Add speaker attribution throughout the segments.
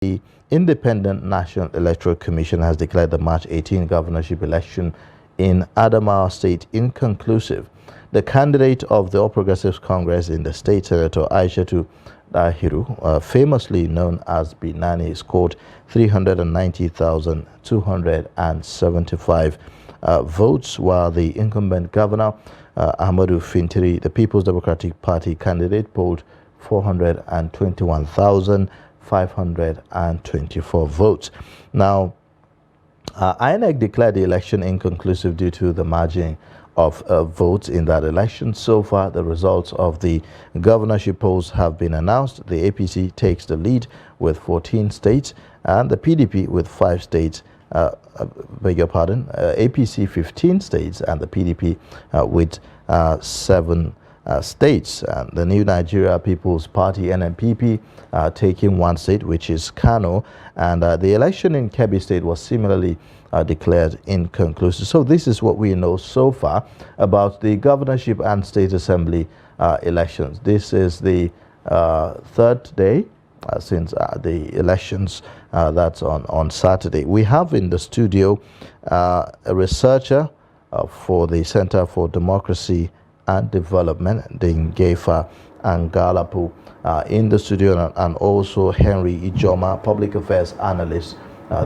Speaker 1: The Independent National Electoral Commission has declared the March 18 governorship election in Adamawa State inconclusive. The candidate of the All Progressives Congress in the state, Senator Aishatu Dahiru, famously known as Binani, scored 390,275 votes, while the incumbent governor, Ahmadu Fintiri, the People's Democratic Party candidate, polled 421,524 votes. Now, INEC declared the election inconclusive due to the margin of votes in that election. So far, the results of the governorship polls have been announced. The APC takes the lead with 14 states, and the PDP with 5 states. Beg your pardon, APC 15 states, and the PDP with 7 states. The New Nigeria People's Party, NNPP, taking 1 state, which is Kano, and the election in Kebbi State was similarly declared inconclusive. So this is what we know so far about the governorship and state assembly elections. This is the 3rd day since the elections. That's on Saturday. We have in the studio a researcher for the Center for Democracy and Development, Dingefa Angalapu, in the studio, and also Henry Ijoma, public affairs analyst.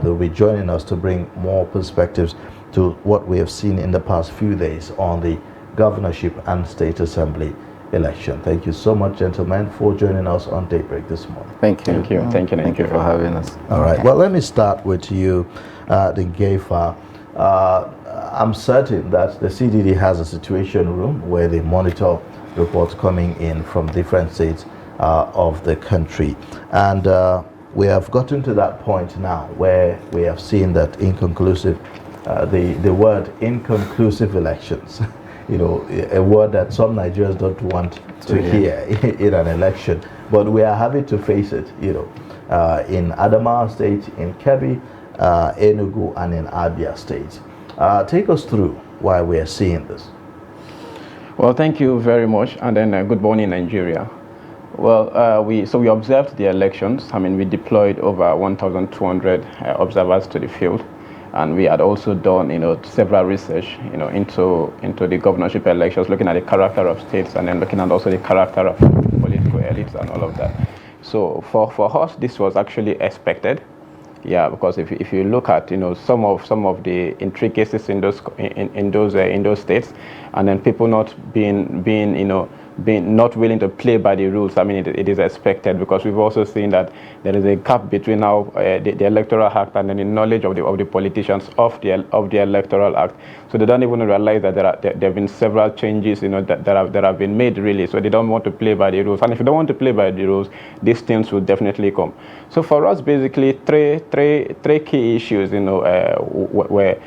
Speaker 1: They'll be joining us to bring more perspectives to what we have seen in the past few days on the governorship and state assembly election. Thank you so much, gentlemen, for joining us on Daybreak this morning.
Speaker 2: Thank you.
Speaker 3: Thank you. Thank you.
Speaker 2: Thank you for having us.
Speaker 1: All right. Well, let me start with you, Dingefa. I'm certain that the CDD has a situation room where they monitor reports coming in from different states of the country. And we have gotten to that point now where we have seen that inconclusive, the word inconclusive elections, you know, a word that some Nigerians don't want to hear in an election. But we are having to face it, you know, in Adamawa State, in Kebbi, Enugu, and in Abia State. Take us through why we are seeing this.
Speaker 3: Well, thank you very much, and then good morning, Nigeria. Well, we observed the elections. I mean, we deployed over 1,200 observers to the field, and we had also done, several research, into the governorship elections, looking at the character of states, and then looking at also the character of political elites and all of that. So for us, this was actually expected. Yeah, because if you look at some of the intricacies in those states, and then people not being not willing to play by the rules, I mean it is expected, because we've also seen that there is a gap between now the Electoral Act and then the knowledge of the politicians of the Electoral Act. So they don't even realize that there have been several changes that have been made, really. So they don't want to play by the rules, and if you don't want to play by the rules, these things will definitely come. So for us, basically three key issues were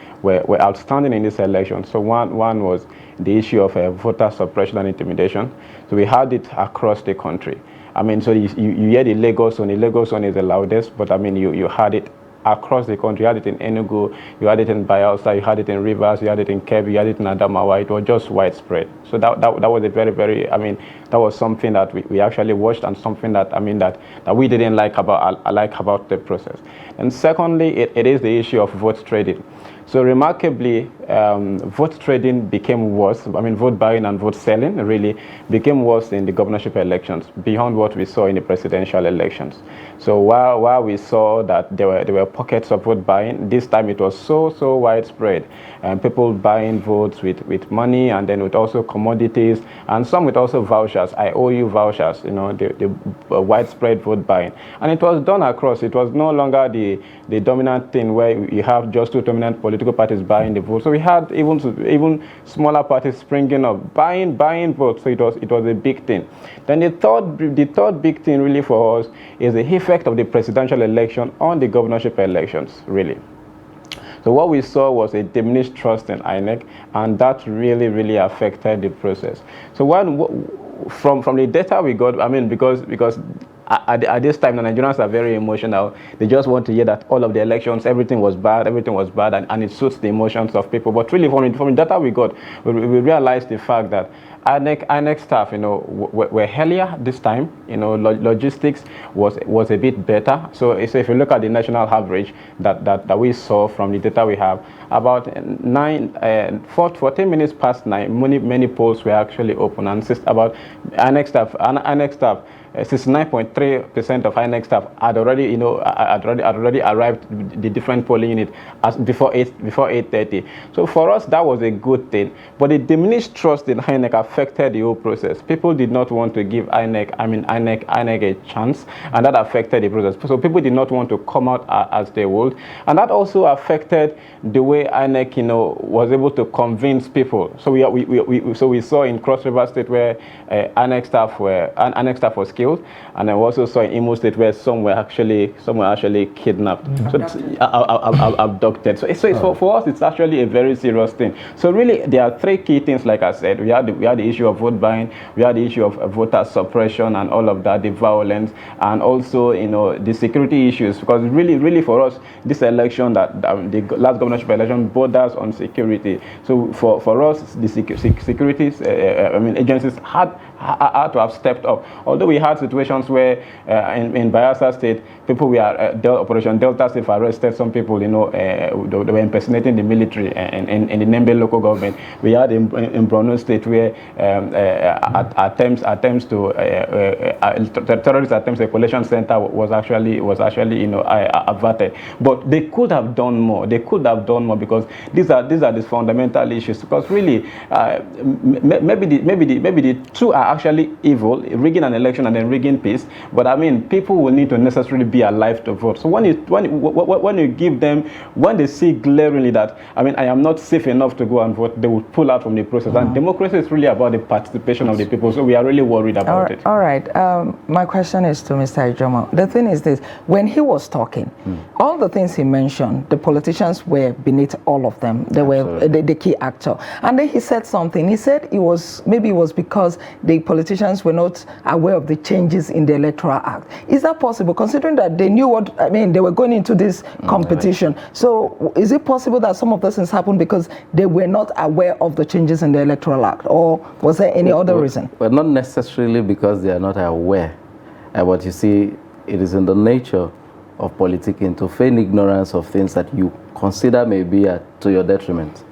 Speaker 3: outstanding in this election. So one was the issue of voter suppression and intimidation. So we had it across the country. I mean, so you hear the Lagos one. The Lagos one is the loudest, but I mean, you had it across the country. You had it in Enugu, you had it in Bayelsa, you had it in Rivers, you had it in Kebbi, you had it in Adamawa. It was just widespread. So that was a very, very, I mean, that was something that we actually watched, and something that, I mean, that we didn't like about the process. And secondly, it is the issue of vote trading. So remarkably, vote trading became worse. I mean, vote buying and vote selling really became worse in the governorship elections, beyond what we saw in the presidential elections. So while we saw that there were pockets of vote buying, this time it was so widespread, and people buying votes with money, and then with also commodities, and some with also vouchers. I owe you vouchers. The widespread vote buying, and it was done across. It was no longer the dominant thing where you have just 2 dominant political parties buying the vote. So we had even smaller parties springing up, buying votes. So it was a big thing. Then the third big thing really for us is the effect of the presidential election on the governorship elections, really. So what we saw was a diminished trust in INEC, and that really affected the process. So from the data we got, I mean, because at this time, the Nigerians are very emotional. They just want to hear that all of the elections, everything was bad, and it suits the emotions of people. But really, from the data we got, we realized the fact that INEC staff, were earlier this time. Logistics was a bit better. So if you look at the national average that we saw from the data we have, about 14 minutes past 9, many polls were actually open, and about INEC staff. 69.3% of INEC staff had already arrived the different polling unit before 8:30. So for us, that was a good thing. But the diminished trust in INEC affected the whole process. People did not want to give INEC a chance, and that affected the process. So people did not want to come out as they would, and that also affected the way INEC, was able to convince people. So we saw in Cross River State where INEC staff was killed, and I also saw in Imo State where some were actually kidnapped, abducted. So for us, it's actually a very serious thing. So really, there are three key things. Like I said, we had the issue of vote buying, we had the issue of voter suppression and all of that, the violence, and also the security issues. Because really for us, this election, that the last governorship election, borders on security. So for us, the security agencies had to have stepped up. Although we had situations where in Bayelsa State, people were Operation Delta Safe arrested some people. They were impersonating the military in the Nembe local government. We had in Borno State where terrorist attempts at a collation center was actually averted. But they could have done more. Because these are the fundamental issues. Because really, maybe the two are actually evil, rigging an election and then rigging peace. But I mean, people will need to necessarily be alive to vote. So when you give them, when they see glaringly that I am not safe enough to go and vote, they will pull out from the process. And democracy is really about the participation of the people. So we are really worried about it.
Speaker 2: All right. My question is to Mr. Ijeoma. The thing is this: when he was talking, all the things he mentioned, the politicians were beneath all of them. They were the key actor. And then he said something. He said it was because the politicians were not aware of the changes in the Electoral Act. Is that possible, considering that they knew they were going into this competition? So is it possible that some of those things happened because they were not aware of the changes in the Electoral Act, or was there any other reason?
Speaker 4: Well, not necessarily because they are not aware. But you see, it is in the nature of politicking to feign ignorance of things that you consider may be to your detriment.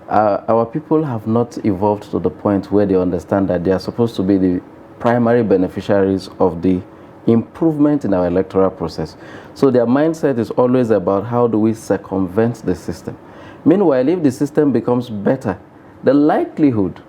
Speaker 4: Our people have not evolved to the point where they understand that they are supposed to be the primary beneficiaries of the improvement in our electoral process. So their mindset is always about how do we circumvent the system. Meanwhile, if the system becomes better, the likelihood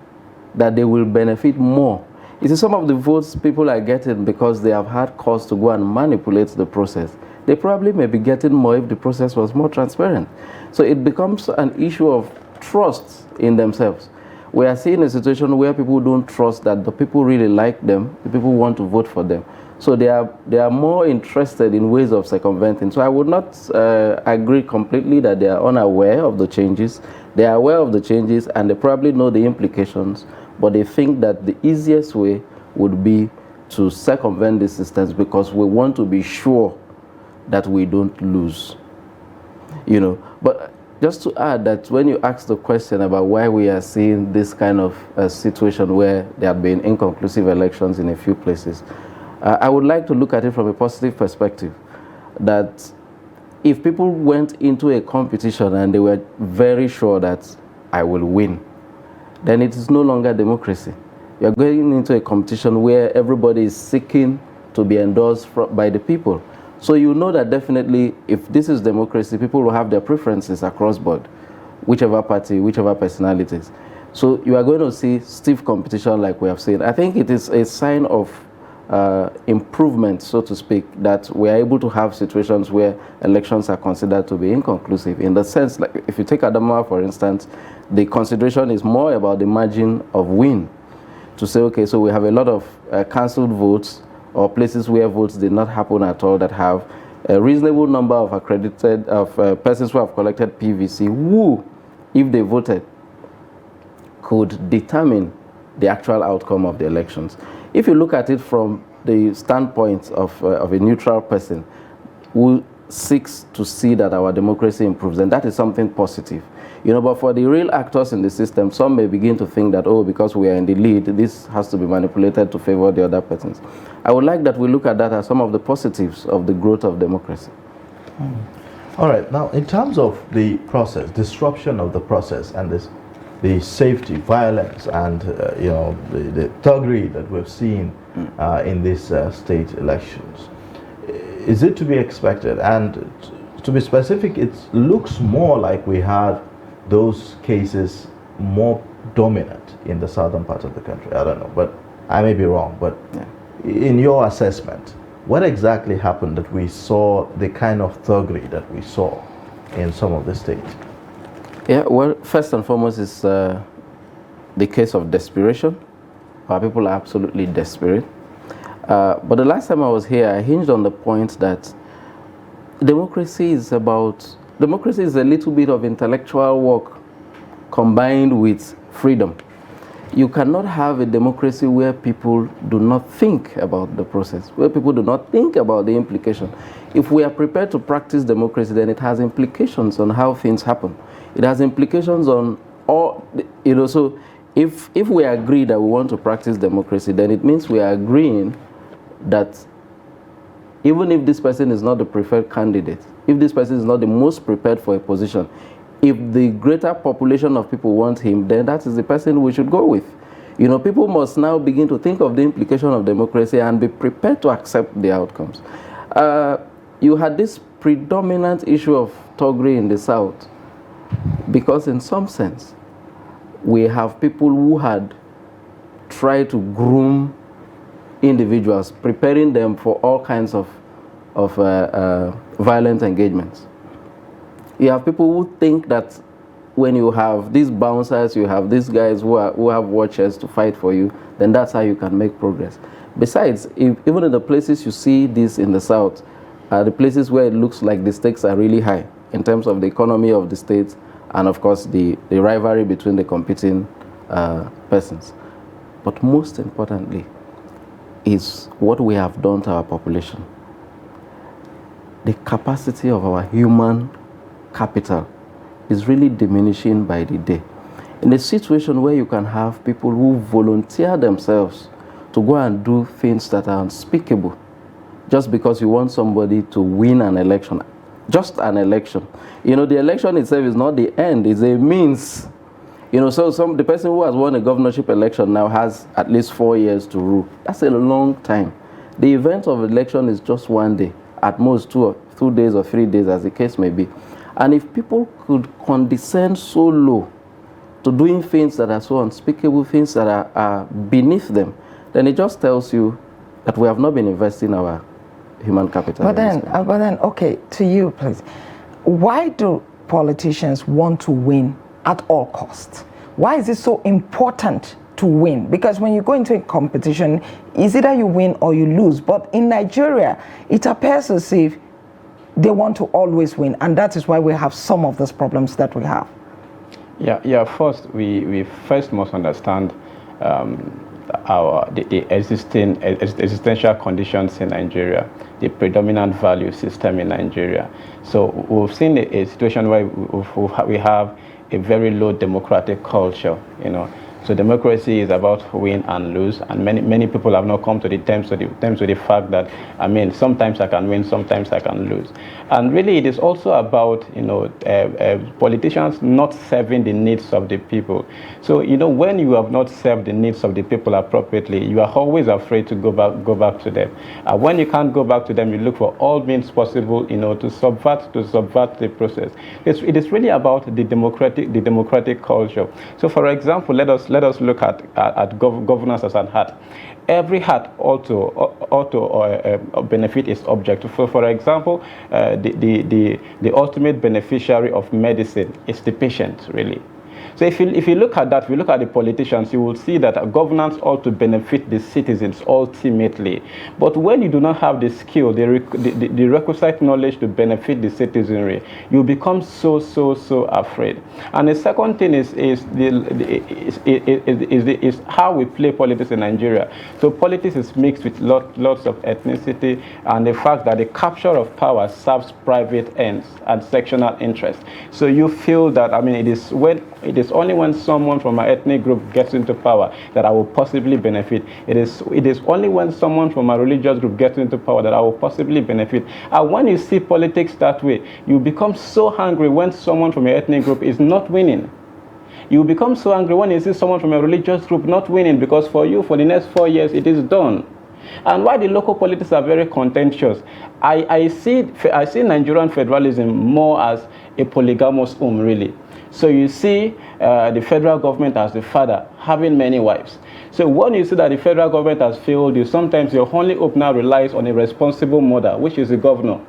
Speaker 4: that they will benefit more. You see, some of the votes people are getting because they have had cause to go and manipulate the process. They probably may be getting more if the process was more transparent. So it becomes an issue of trust in themselves. We are seeing a situation where people don't trust that the people really like them, the people want to vote for them. So they are more interested in ways of circumventing. So I would not agree completely that they are unaware of the changes. They are aware of the changes and they probably know the implications, but they think that the easiest way would be to circumvent these systems because we want to be sure that we don't lose. But just to add that when you ask the question about why we are seeing this kind of situation where there have been inconclusive elections in a few places, I would like to look at it from a positive perspective, that if people went into a competition and they were very sure that I will win, then it is no longer democracy. You're going into a competition where everybody is seeking to be endorsed by the people. So you know that definitely if this is democracy, people will have their preferences across board, whichever party, whichever personalities. So you are going to see stiff competition like we have seen. I think it is a sign of improvement, so to speak, that we are able to have situations where elections are considered to be inconclusive. In the sense, like if you take Adamawa, for instance, the consideration is more about the margin of win. To say, okay, so we have a lot of cancelled votes, or places where votes did not happen at all that have a reasonable number of accredited persons who have collected PVC who, if they voted, could determine the actual outcome of the elections. If you look at it from the standpoint of a neutral person who seeks to see that our democracy improves, and that is something positive. But for the real actors in the system, some may begin to think that, oh, because we are in the lead, this has to be manipulated to favor the other persons. I would like that we look at that as some of the positives of the growth of democracy.
Speaker 1: All right. Now, in terms of the process, disruption of the process, and the safety, violence, and the thuggery that we've seen in these state elections, is it to be expected? And to be specific, it looks more like we had those cases more dominant in the southern part of the country. I don't know, but I may be wrong. But in your assessment, what exactly happened that we saw the kind of thuggery that we saw in some of the states?
Speaker 4: Yeah, well, first and foremost is the case of desperation. Our people are absolutely desperate. But the last time I was here, I hinged on the point that democracy is a little bit of intellectual work combined with freedom. You cannot have a democracy where people do not think about the process, where people do not think about the implication. If we are prepared to practice democracy, then it has implications on how things happen. It has implications on all, so if we agree that we want to practice democracy, then it means we are agreeing that even if this person is not the preferred candidate, if this person is not the most prepared for a position, if the greater population of people want him, then that is the person we should go with. People must now begin to think of the implication of democracy and be prepared to accept the outcomes. You had this predominant issue of thuggery in the South because in some sense, we have people who had tried to groom individuals, preparing them for all kinds of violent engagements. You have people who think that when you have these bouncers, you have these guys who have watchers to fight for you, then that's how you can make progress. Besides, even in the places you see this in the South, are the places where it looks like the stakes are really high in terms of the economy of the state and, of course, the rivalry between the competing persons. But most importantly is what we have done to our population. The capacity of our human capital is really diminishing by the day. In a situation where you can have people who volunteer themselves to go and do things that are unspeakable just because you want somebody to win an election, just an election. The election itself is not the end, it's a means. So the person who has won a governorship election now has at least 4 years to rule. That's a long time. The event of election is just one day, at most 2 days or 3 days, as the case may be. And if people could condescend so low to doing things that are so unspeakable, things that are beneath them, then it just tells you that we have not been investing our human capital.
Speaker 2: But then, okay, to you, please. Why do politicians want to win at all costs? Why is it so important to win? Because when you go into a competition, it's either you win or you lose. But in Nigeria, it appears as if they want to always win, and that is why we have some of those problems that we have.
Speaker 3: Yeah. First, we first must understand the existential conditions in Nigeria, the predominant value system in Nigeria. So we've seen a situation where we have a very low democratic culture. So democracy is about win and lose, and many people have not come to the terms with the fact that, sometimes I can win, sometimes I can lose. And really it is also about, politicians not serving the needs of the people. So, when you have not served the needs of the people appropriately, you are always afraid to go back to them. When you can't go back to them, you look for all means possible, to subvert the process. It is really about the democratic culture. So for example, let us look at governance as an hat. Every hat ought to benefit its object. For example, the ultimate beneficiary of medicine is the patient, really. So if you look at that, if you look at the politicians, you will see that governance ought to benefit the citizens ultimately. But when you do not have the skill, the requisite knowledge to benefit the citizenry, you become so afraid. And the second thing is how we play politics in Nigeria. So politics is mixed with lots of ethnicity, and the fact that the capture of power serves private ends and sectional interests. So you feel that, I mean, it is only when someone from an ethnic group gets into power that I will possibly benefit. It is only when someone from a religious group gets into power that I will possibly benefit. And when you see politics that way, you become so angry when someone from your ethnic group is not winning. You become so angry when you see someone from a religious group not winning, because for you, for the next 4 years, it is done. And why the local politics are very contentious, I see Nigerian federalism more as a polygamous home, really. So you see the federal government as the father, having many wives. So when you see that the federal government has failed you, sometimes your only hope now relies on a responsible mother, which is the governor.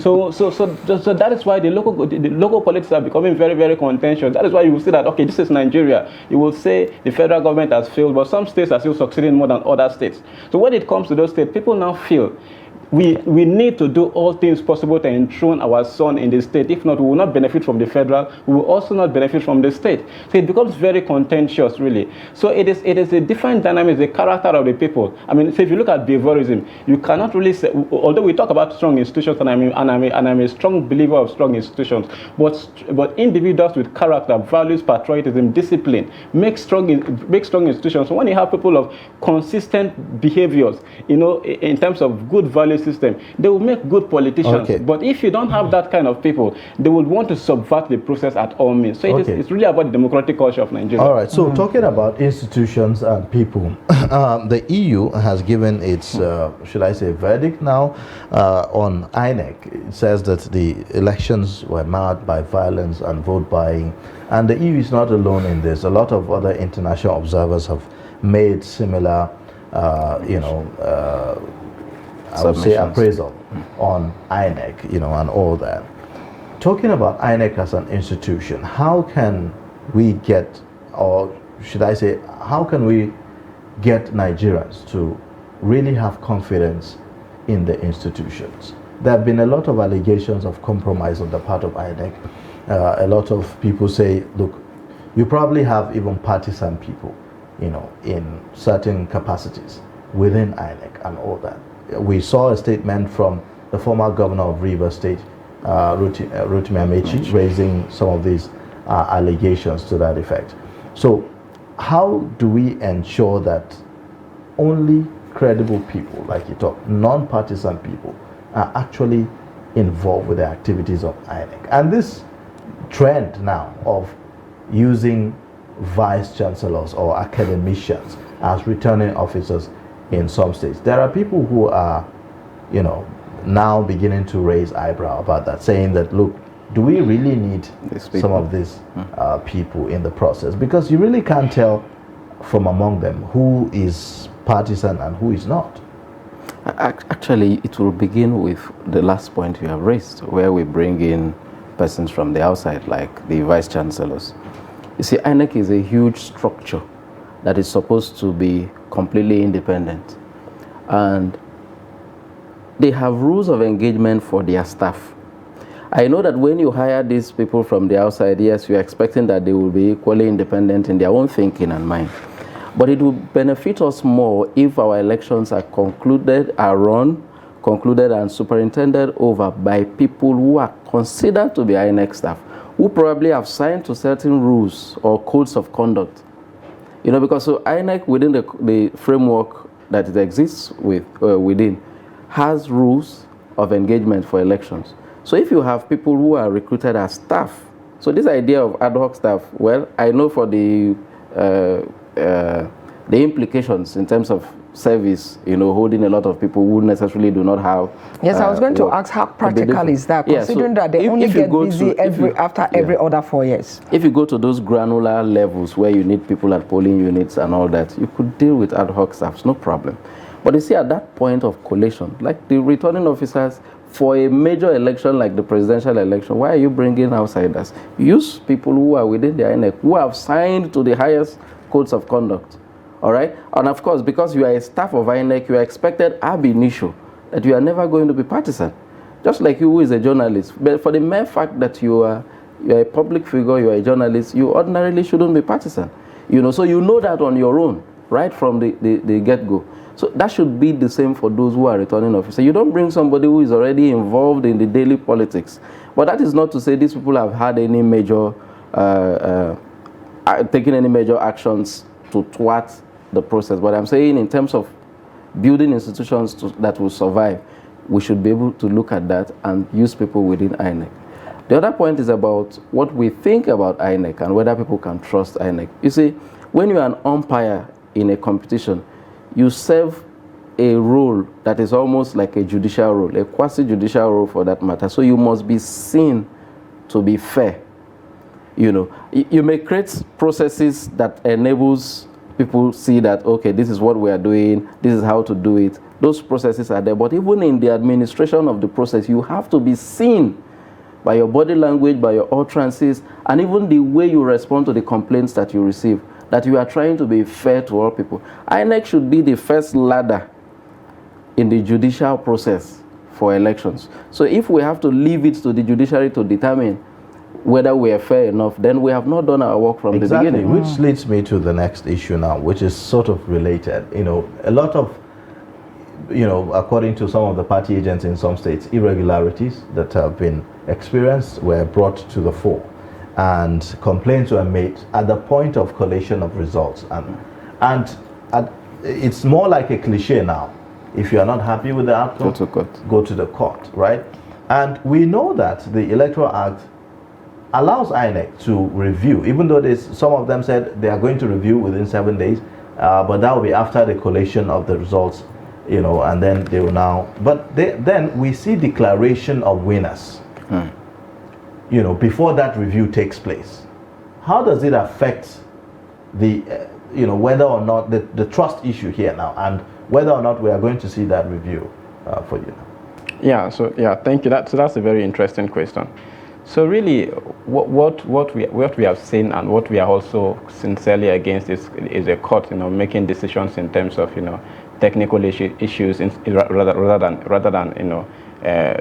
Speaker 3: So that is why the local politics are becoming very contentious. That is why you will see that, okay, this is Nigeria. You will say the federal government has failed, but some states are still succeeding more than other states. So when it comes to those states, people now feel we need to do all things possible to enthrone our son in the state. If not, we will not benefit from the federal. We will also not benefit from the state. So it becomes very contentious, really. So it is a different dynamic, the character of the people. I mean, so if you look at behaviorism, you cannot really say, although we talk about strong institutions, and I'm a strong believer of strong institutions, but individuals with character, values, patriotism, discipline make strong institutions. So when you have people of consistent behaviors, in terms of good value system, they will make good politicians. Okay. But if you don't have that kind of people, they will want to subvert the process at all means. So it's really about the democratic culture of Nigeria.
Speaker 1: All right. So talking about institutions and people, the EU has given its, should I say, verdict now on INEC. It says that the elections were marred by violence and vote buying, and the EU is not alone in this. A lot of other international observers have made similar, I would say, appraisal on INEC, and all that. Talking about INEC as an institution, how can we get, or should I say, how can we get Nigerians to really have confidence in the institutions? There have been a lot of allegations of compromise on the part of INEC. A lot of people say, look, you probably have even partisan people, in certain capacities within INEC and all that. We saw a statement from the former governor of Rivers State, Rotimi Amechi, raising some of these allegations to that effect. So how do we ensure that only credible people, like you talk, non-partisan people, are actually involved with the activities of INEC? And this trend now of using vice chancellors or academicians as returning officers in some states, there are people who are, now beginning to raise eyebrow about that, saying that, look, do we really need some of these people in the process? Because you really can't tell from among them who is partisan and who is not.
Speaker 4: Actually, it will begin with the last point you have raised, where we bring in persons from the outside, like the vice chancellors. You see, INEC is a huge structure that is supposed to be completely independent, and they have rules of engagement for their staff. I know that when you hire these people from the outside, yes, you're expecting that they will be equally independent in their own thinking and mind, but it will benefit us more if our elections are concluded and superintended over by people who are considered to be INEC staff, who probably have signed to certain rules or codes of conduct. Because so INEC, within the framework that it exists within, has rules of engagement for elections. So if you have people who are recruited as staff, so this idea of ad hoc staff, well, I know for the implications in terms of service, holding a lot of people who necessarily do not have.
Speaker 2: Yes, I was going to ask, how practical is that, considering that they only get busy after every other 4 years?
Speaker 4: If you go to those granular levels where you need people at polling units and all that, you could deal with ad hoc staffs, no problem. But you see, at that point of collation, like the returning officers for a major election like the presidential election, why are you bringing outsiders? Use people who are within the INEC, who have signed to the highest codes of conduct. All right? And of course, because you are a staff of INEC, you are expected ab initio that you are never going to be partisan. Just like you who is a journalist. But for the mere fact that you are a public figure, you are a journalist, you ordinarily shouldn't be partisan. So you know that on your own, right from the get-go. So that should be the same for those who are returning officers. You don't bring somebody who is already involved in the daily politics. But that is not to say these people have had any major, taken any major actions to thwart the process. But I'm saying in terms of building institutions that will survive, we should be able to look at that and use people within INEC. The other point is about what we think about INEC and whether people can trust INEC. You see, when you're an umpire in a competition, you serve a role that is almost like a judicial role, a quasi-judicial role for that matter. So you must be seen to be fair. You may create processes that enables people see that, okay, this is what we are doing, this is how to do it. Those processes are there. But even in the administration of the process, you have to be seen by your body language, by your utterances, and even the way you respond to the complaints that you receive, that you are trying to be fair to all people. INEC should be the first ladder in the judicial process for elections. So if we have to leave it to the judiciary to determine whether we are fair enough, then we have not done our work from the beginning.
Speaker 1: Which leads me to the next issue now, which is sort of related. A lot of, according to some of the party agents in some states, irregularities that have been experienced were brought to the fore, and complaints were made at the point of collation of results. And it's more like a cliche now. If you are not happy with the outcome, go to the court, right? And we know that the Electoral Act allows INEC to review, even though some of them said they are going to review within 7 days, but that will be after the collation of the results, and then they will now. But then we see declaration of winners, before that review takes place. How does it affect the, whether or not the trust issue here now, and whether or not we are going to see that review for you now?
Speaker 3: Yeah. So thank you. That's a very interesting question. So really, what we have seen and what we are also sincerely against is a court, making decisions in terms of technical issues rather than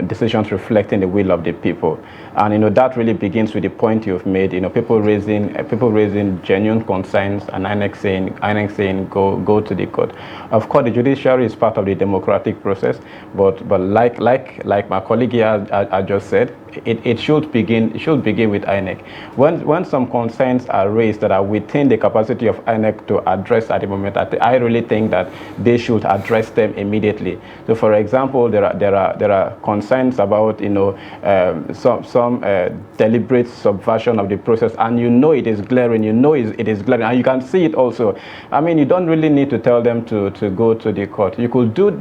Speaker 3: decisions reflecting the will of the people. And that really begins with the point you've made. People raising genuine concerns, and INEC saying go to the court. Of course, the judiciary is part of the democratic process, but like my colleague here I just said, it should begin with INEC. When some concerns are raised that are within the capacity of INEC to address at the moment, I really think that they should address them immediately. So, for example, there are concerns about some deliberate subversion of the process, and it is glaring. It is glaring, and you can see it also. I mean, you don't really need to tell them to go to the court. You could do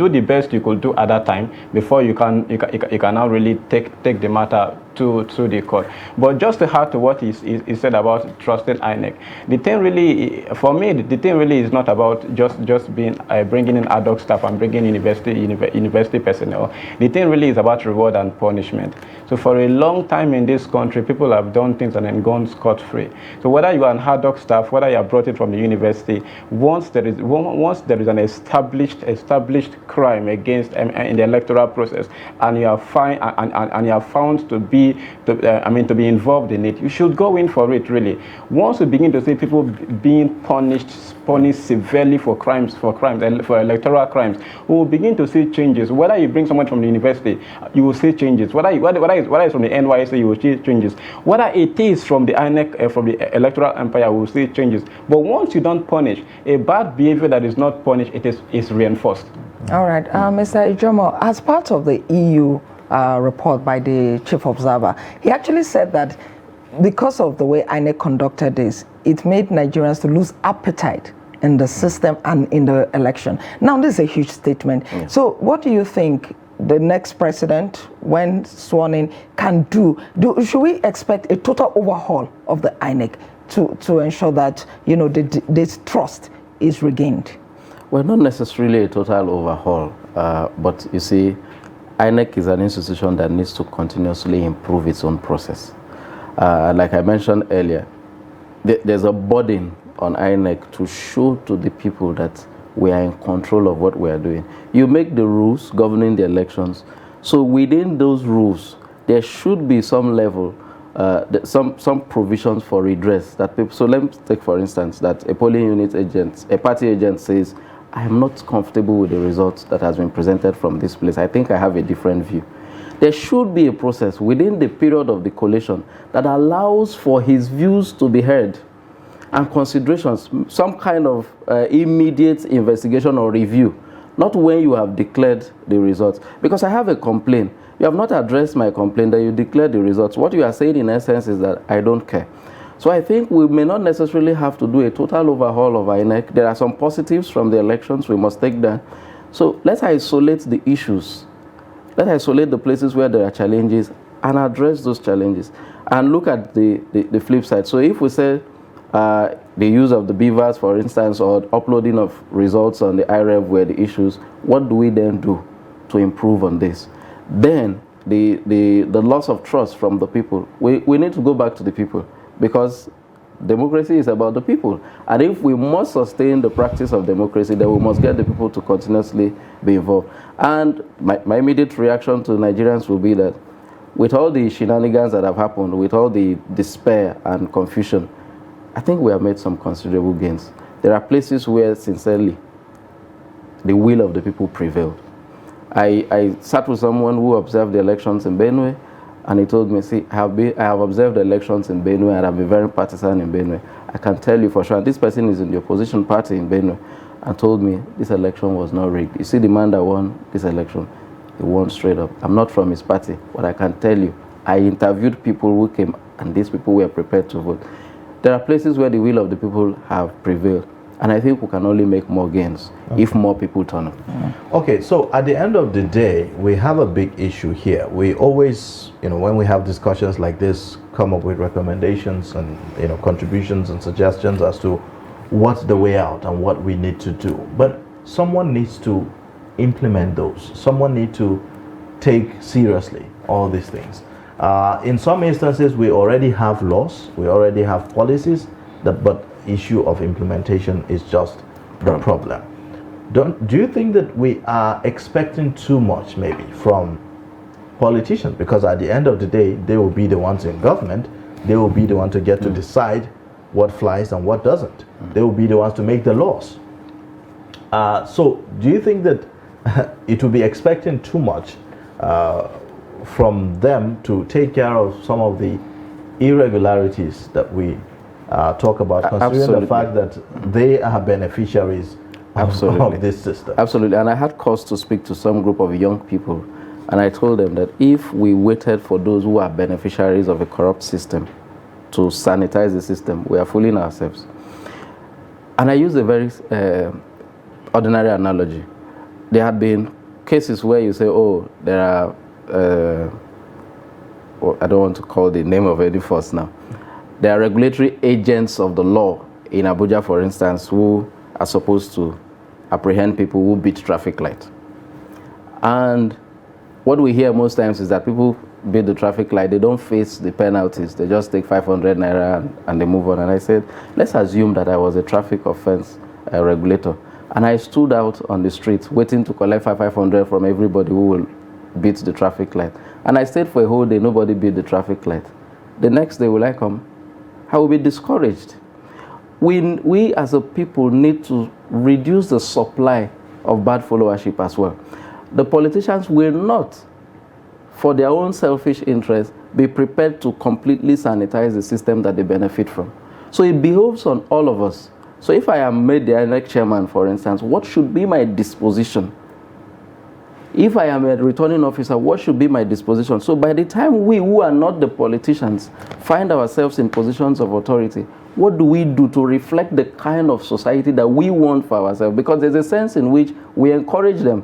Speaker 3: the best you could do at that time before you can now really take the matter to the court. But just to add to what he said about trusting INEC, the thing really is not about just being bringing in ad hoc staff and bringing university personnel. The thing really is about reward and punishment. So for a long time in this country, people have done things and then gone scot-free. So whether you are an ad hoc staff, whether you are brought in from the university, once there is an established crime against in the electoral process, and you are found to be involved in it, you should go in for it. Really, once we begin to see people being punished severely for electoral crimes, we will begin to see changes. Whether you bring someone from the university, you will see changes. Whether it's from the NYSC, you will see changes. Whether it is from the INEC, from the electoral empire, we will see changes. But once you don't punish, a bad behavior that is not punished, it is reinforced.
Speaker 2: All right, Mr. Ijomo, as part of the EU report by the chief observer, he actually said that because of the way INEC conducted this, it made Nigerians to lose appetite in the system and in the election. Now, this is a huge statement. Yeah. So what do you think the next president, when sworn in, can do? Should we expect a total overhaul of the INEC to ensure that this trust is regained?
Speaker 4: Well, not necessarily a total overhaul, but you see, INEC is an institution that needs to continuously improve its own process. Like I mentioned earlier, there's a burden on INEC to show to the people that we are in control of what we are doing. You make the rules governing the elections. So within those rules, there should be some level, some provisions for redress that people. So let's take, for instance, that a polling unit agent, a party agent says, I am not comfortable with the results that has been presented from this place. I think I have a different view. There should be a process within the period of the collation that allows for his views to be heard and considerations, some kind of immediate investigation or review, not when you have declared the results. Because I have a complaint. You have not addressed my complaint, that you declared the results. What you are saying in essence is that I don't care. So I think we may not necessarily have to do a total overhaul of INEC. There are some positives from the elections we must take down. So let's isolate the issues. Let's isolate the places where there are challenges and address those challenges. And look at the flip side. So if we say the use of the beavers, for instance, or uploading of results on the IREV were the issues, what do we then do to improve on this? Then the loss of trust from the people. We need to go back to the people, because democracy is about the people. And if we must sustain the practice of democracy, then we must get the people to continuously be involved. And my immediate reaction to Nigerians will be that with all the shenanigans that have happened, with all the despair and confusion, I think we have made some considerable gains. There are places where, sincerely, the will of the people prevailed. I sat with someone who observed the elections in Benue, and he told me, see, I have observed the elections in Benue, and I've been very partisan in Benue. I can tell you for sure, and this person is in the opposition party in Benue, and told me this election was not rigged. You see the man that won this election, he won straight up. I'm not from his party, but I can tell you, I interviewed people who came, and these people were prepared to vote. There are places where the will of the people have prevailed. And I think we can only make more gains if more people turn up.
Speaker 1: Okay, so at the end of the day, we have a big issue here. We always, when we have discussions like this, come up with recommendations and, contributions and suggestions as to what's the way out and what we need to do. But someone needs to implement those. Someone needs to take seriously all these things. In some instances, we already have laws, we already have policies, but issue of implementation is just the problem. Do you think that we are expecting too much maybe from politicians? Because at the end of the day, they will be the ones in government. They will be the ones to get to decide what flies and what doesn't. They will be the ones to make the laws. So do you think that it will be expecting too much from them to take care of some of the irregularities that we talk about, considering
Speaker 4: Absolutely.
Speaker 1: the fact that they are beneficiaries of this system?
Speaker 4: Absolutely. And I had cause to speak to some group of young people, and I told them that if we waited for those who are beneficiaries of a corrupt system to sanitize the system, we are fooling ourselves. And I use a very ordinary analogy. There had been cases where you say, oh, there are, I don't want to call the name of any force now. There are regulatory agents of the law in Abuja, for instance, who are supposed to apprehend people who beat traffic light. And what we hear most times is that people beat the traffic light, they don't face the penalties, they just take 500 naira and they move on. And I said, let's assume that I was a traffic offense regulator, and I stood out on the street waiting to collect 500 from everybody who will beat the traffic light. And I stayed for a whole day, nobody beat the traffic light. The next day, will I come? I will be discouraged. We as a people need to reduce the supply of bad followership as well. The politicians will not, for their own selfish interest, be prepared to completely sanitize the system that they benefit from. So it behoves on all of us. So if I am made the INEC chairman, for instance, what should be my disposition? If I am a returning officer, what should be my disposition? So by the time we who are not the politicians find ourselves in positions of authority, what do we do to reflect the kind of society that we want for ourselves? Because there's a sense in which we encourage them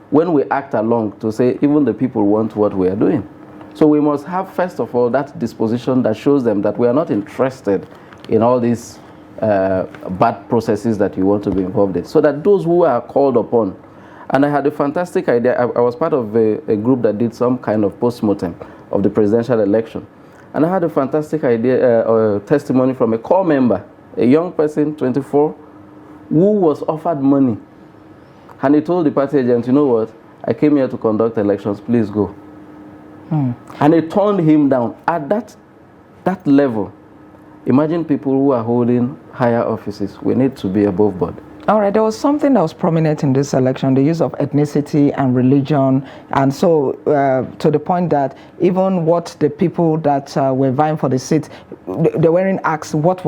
Speaker 4: when we act along to say, even the people want what we are doing. So we must have, first of all, that disposition that shows them that we are not interested in all these bad processes that you want to be involved in. So that those who are called upon And I had a fantastic idea. I was part of a group that did some kind of post-mortem of the presidential election. And I had a fantastic idea, testimony from a core member, a young person, 24, who was offered money. And he told the party agent, you know what, I came here to conduct elections, please go. And they turned him down. At that level, imagine people who are holding higher offices. We need to be above board.
Speaker 2: All right, there was something that was prominent in this election, the use of ethnicity and religion. And so to the point that even what the people that were vying for the seat, they weren't asked what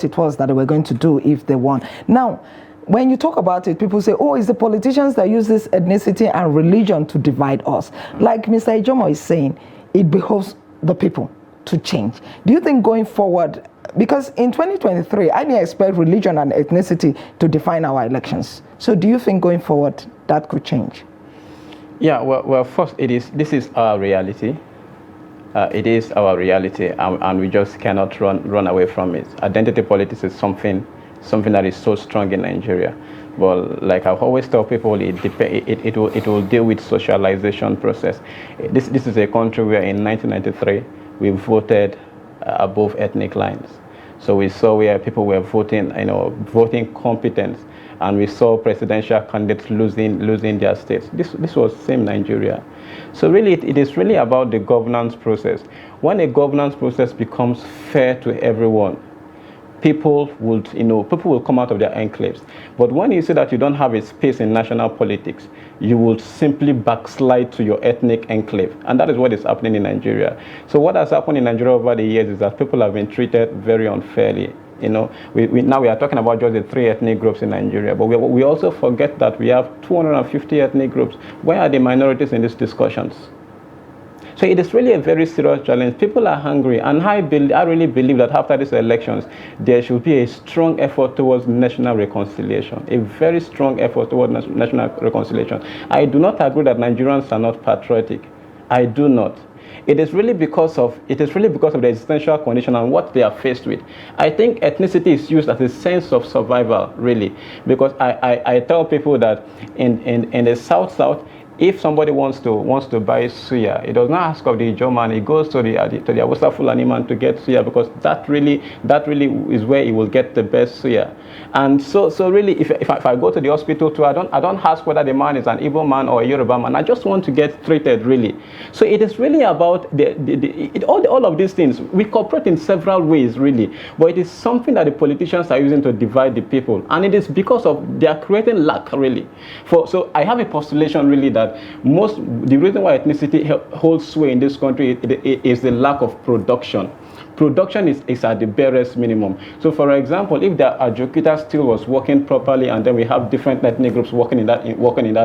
Speaker 2: it was that they were going to do if they won. Now, when you talk about it, people say, oh, it's the politicians that use this ethnicity and religion to divide us. Like Mr. Ijomo is saying, it behoves the people to change. Do you think going forward, because in 2023, I didn't expect religion and ethnicity to define our elections. So do you think going forward that could change?
Speaker 3: Yeah, well first, this is our reality. It is our reality, and we just cannot run away from it. Identity politics is something that is so strong in Nigeria. But like I always tell people, it will deal with socialization process. This is a country where in 1993 we voted above ethnic lines. So we saw where people were voting, voting competence, and we saw presidential candidates losing their states. This was same Nigeria. So really, it is really about the governance process. When a governance process becomes fair to everyone, people will come out of their enclaves. But when you say that you don't have a space in national politics, you will simply backslide to your ethnic enclave. And that is what is happening in Nigeria. So what has happened in Nigeria over the years is that people have been treated very unfairly. Now we are talking about just the 3 ethnic groups in Nigeria, but we also forget that we have 250 ethnic groups. Where are the minorities in these discussions? So it is really a very serious challenge. People are hungry, and I really believe that after these elections, there should be a strong effort towards national reconciliation, a very strong effort towards national reconciliation. I do not agree that Nigerians are not patriotic. I do not. It is really because of the existential condition and what they are faced with. I think ethnicity is used as a sense of survival, really, because I tell people that in the South, if somebody wants to buy suya, he does not ask of the Ijo man. He goes to the Hausa Fulani man to get suya, because that really is where he will get the best suya. And so really, if I go to the hospital too, I don't ask whether the man is an Igbo man or a Yoruba man. I just want to get treated, really. So it is really about all of these things. We cooperate in several ways, really, but it is something that the politicians are using to divide the people, and it is because of they are creating lack, really. So I have a postulation, really, that the reason why ethnicity holds sway in this country is the lack of production. Production is at the barest minimum. So for example, if the Ajokita still was working properly, and then we have different ethnic groups working in that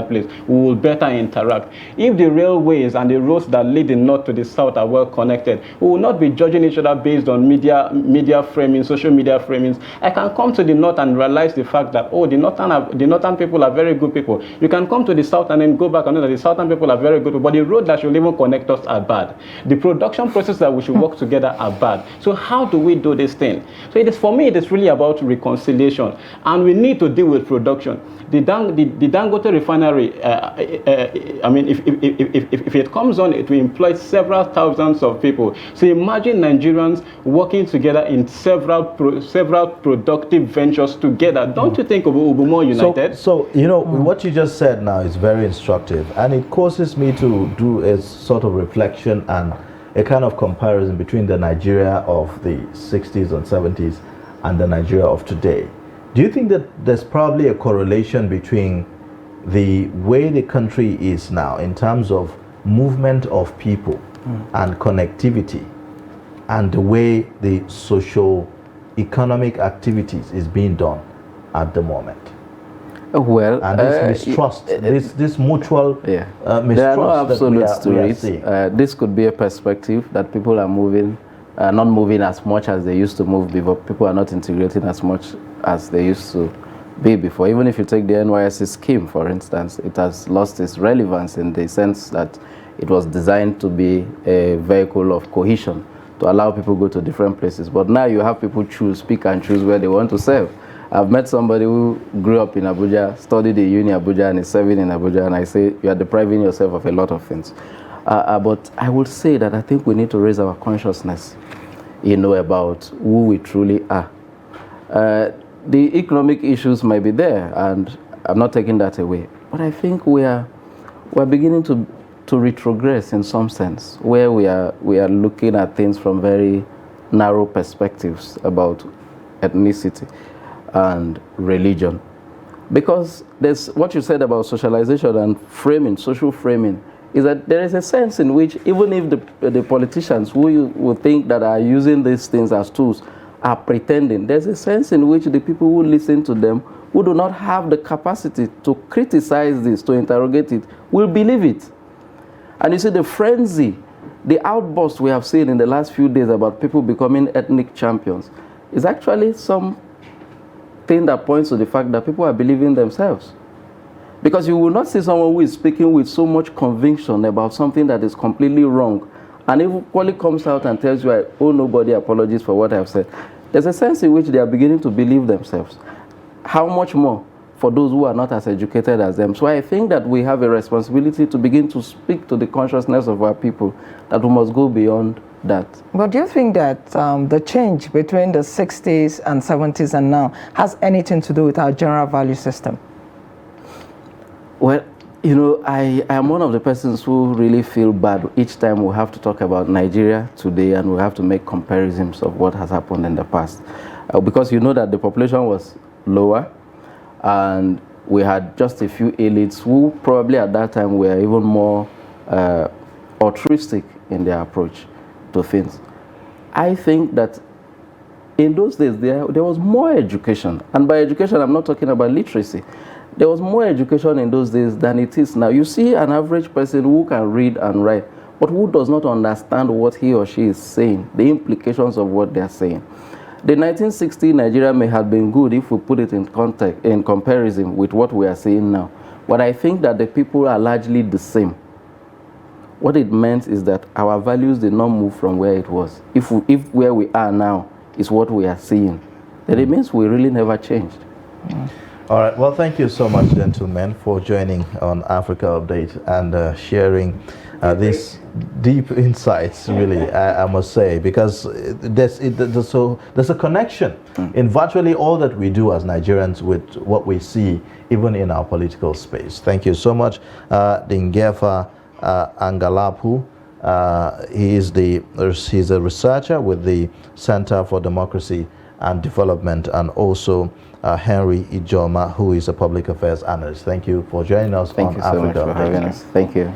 Speaker 3: place, we will better interact. If the railways and the roads that lead the north to the south are well connected, we will not be judging each other based on media framing, social media framings. I can come to the north and realize the fact that, oh, the northern people are very good people. You can come to the south and then go back and know that the southern people are very good people, but the road that should even connect us are bad. The production process that we should work together are bad. So how do we do this thing? So for me, it is really about reconciliation, and we need to deal with production. The Dangote refinery, if it comes on, it will employ several thousands of people. So imagine Nigerians working together in several productive ventures together. Don't you think of Ubumo United?
Speaker 1: So what you just said now is very instructive, and it causes me to do a sort of reflection and a kind of comparison between the Nigeria of the 60s and 70s and the Nigeria of today. Do you think that there's probably a correlation between the way the country is now in terms of movement of people and connectivity, and the way the socio-economic activities is being done at the moment?
Speaker 4: Well,
Speaker 1: and this mistrust, this mutual mistrust.
Speaker 4: There are no absolutes
Speaker 1: that we are
Speaker 4: to it. This could be a perspective that people are not moving as much as they used to move before. People are not integrating as much as they used to be before. Even if you take the NYSC scheme, for instance, it has lost its relevance in the sense that it was designed to be a vehicle of cohesion, to allow people to go to different places. But now you have people pick and choose where they want to serve. I've met somebody who grew up in Abuja, studied in uni Abuja, and is serving in Abuja, and I say, you are depriving yourself of a lot of things. But I would say that I think we need to raise our consciousness, about who we truly are. The economic issues might be there, and I'm not taking that away. But I think we're beginning to retrogress in some sense, where we are looking at things from very narrow perspectives about ethnicity and religion. Because there's what you said about socialization and framing, social framing, is that there is a sense in which even if the politicians who you would think that are using these things as tools are pretending, there's a sense in which the people who listen to them, who do not have the capacity to criticize this, to interrogate it, will believe it. And you see the frenzy, the outburst we have seen in the last few days about people becoming ethnic champions is actually something that points to the fact that people are believing themselves. Because you will not see someone who is speaking with so much conviction about something that is completely wrong and equally comes out and tells you, I owe nobody apologies for what I have said. There's a sense in which they are beginning to believe themselves. How much more for those who are not as educated as them? So I think that we have a responsibility to begin to speak to the consciousness of our people, that we must go beyond that.
Speaker 2: But do you think that the change between the 60s and 70s and now has anything to do with our general value system?
Speaker 4: Well, I am one of the persons who really feel bad each time we have to talk about Nigeria today and we have to make comparisons of what has happened in the past. Because you know that the population was lower and we had just a few elites who probably at that time were even more altruistic in their approach to things. I think that in those days there was more education, and by education I'm not talking about literacy. There was more education in those days than it is now. You see an average person who can read and write, but who does not understand what he or she is saying, the implications of what they are saying. The 1960 Nigeria may have been good if we put it in context, in comparison with what we are seeing now. But I think that the people are largely the same. What it meant is that our values did not move from where it was. If where we are now is what we are seeing, then it means we really never changed.
Speaker 1: All right. Well, thank you so much, gentlemen, for joining on Africa Update and sharing these deep insights, really, I must say, because there's a connection in virtually all that we do as Nigerians with what we see even in our political space. Thank you so much, Dingefa Angalapu. He's a researcher with the Center for Democracy and Development, and also Henry Ijoma, who is a public affairs analyst. Thank you for joining us on Africa.
Speaker 4: Thank you so much for having us. Thank you.